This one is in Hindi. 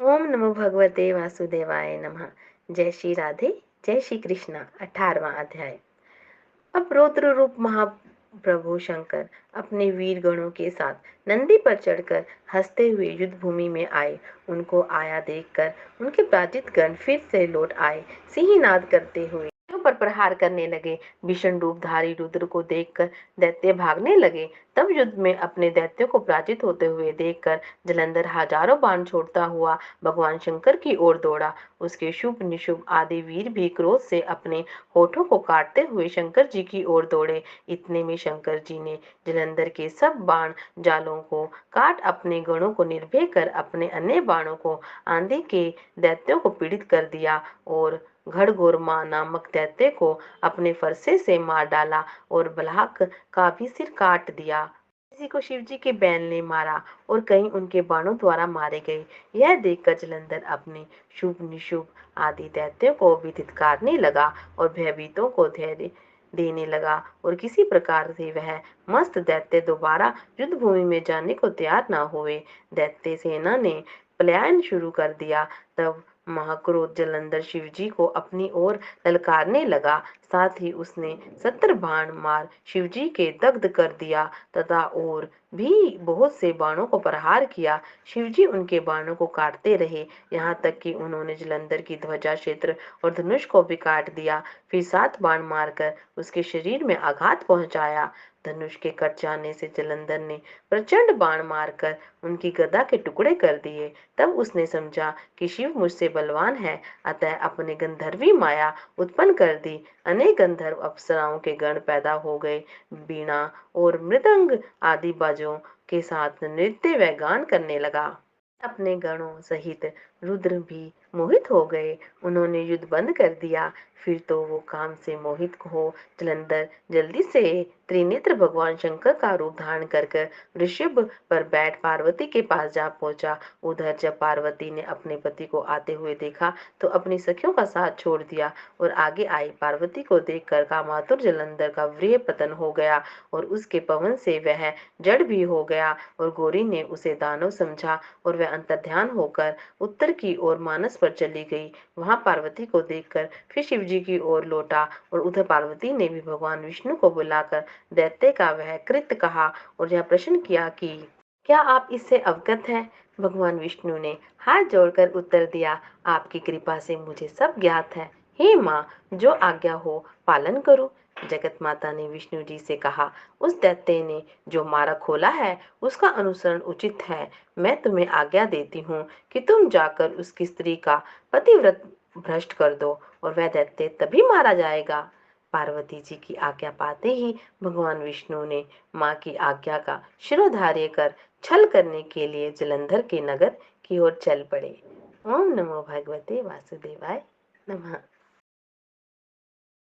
ओम नमो भगवते वासुदेवाय नमः। जय श्री राधे, जय श्री कृष्णा। 18वां अध्याय। अब रौद्र रूप महाप्रभु शंकर अपने वीर गणों के साथ नंदी पर चढ़कर हंसते हुए युद्ध भूमि में आए। उनको आया देखकर उनके पराजित गण फिर से लौट आए, सिंहनाद करते हुए पर प्रहार करने लगे। भीषण रूपधारी रुद्र को देखकर दैत्य भागने लगे। तब युद्ध में अपने दैत्यों को पराजित होते हुए देखकर जलंधर हजारों बाण छोड़ता हुआ भगवान शंकर की ओर दौड़ा। उसके शुभ निशुभ आदि वीर भी क्रोध से अपने होठों को काटते हुए शंकर जी की ओर दौड़े। इतने में शंकर जी ने जलंधर के सब बाण जालों को काट अपने गणों को निर्भय कर अपने अन्य बाणों को आंधी के दैत्यों को पीड़ित कर दिया और घड़गोरमा नामक दैत्य को अपने फरसे से मार डाला और बलहाक का भी सिर काट दिया। किसी को शिवजी के बैल ने मारा और कई उनके बाणों द्वारा मारे गए। यह देखकर जलंधर अपने शुभ निशुभ आदि दैत्यों को भी धिक्कारने लगा और भयभीतों को धैर्य देने लगा और किसी प्रकार से वह मस्त दैत्य दोबारा युद्ध भूमि में जाने को तैयार न हुए। दैत्य सेना ने पलायन शुरू कर दिया। तब महाक्रोध जलंधर शिवजी को अपनी ओर ललकारने लगा। साथ ही उसने 70 बाण मार शिवजी के दग्ध कर दिया तथा और भी बहुत से बाणों को प्रहार किया। शिवजी उनके बाणों को काटते रहे, यहाँ तक कि उन्होंने जलंधर की ध्वजा क्षेत्र और धनुष को भी काट दिया। फिर 7 बाण मारकर उसके शरीर में आघात पहुंचाया। धनुष के कट जाने से जलंधर ने प्रचंड बाण मारकर उनकी गदा के टुकड़े कर दिए। तब उसने समझा कि शिव मुझसे बलवान है, अतः अपने गंधर्वी माया उत्पन्न कर दी। अनेक गंधर्व अप्सराओं के गण पैदा हो गए। बीणा और मृदंग आदि बाजों के साथ नृत्य व गान करने लगा। अपने गणों सहित रुद्र भी मोहित हो गए। उन्होंने युद्ध बंद कर दिया। फिर तो वो काम से मोहित हो जलंधर जल्दी से त्रिनेत्र भगवान शंकर का रूप धारण कर ऋषभ पर बैठ पार्वती के पास जा पहुंचा। उधर जब पार्वती ने अपने पति को आते हुए देखा तो अपनी सखियों का साथ छोड़ दिया और आगे आई। पार्वती को देखकर कामातुर जलंधर का वीर्य पतन हो गया और उसके पवन से वह जड़ भी हो गया और गौरी ने उसे दानव समझा और वह अंतर्ध्यान होकर उत्तर की ओर मानस पर चली गई। वहां पार्वती को देखकर फिर शिवजी की ओर लौटा और उधर पार्वती ने भी भगवान विष्णु को बुलाकर दैत्य का वह कृत्य कहा और यह प्रश्न किया कि क्या आप इससे अवगत हैं? भगवान विष्णु ने हाथ जोड़कर उत्तर दिया, आपकी कृपा से मुझे सब ज्ञात है। हे माँ, जो आज्ञा हो पालन करो। जगत माता ने विष्णु जी से कहा, उस दैत्य ने जो मार्ग खोला है उसका अनुसरण उचित है। मैं तुम्हें आज्ञा देती हूँ कि तुम जाकर उसकी स्त्री का पतिव्रत भ्रष्ट कर दो और वह दैत्य तभी मारा जाएगा। पार्वती जी की आज्ञा पाते ही भगवान विष्णु ने माँ की आज्ञा का शिरोधार्य कर छल करने के लिए जलंधर के नगर की ओर चल पड़े। ओम नमो भगवते वासुदेवाय नमः।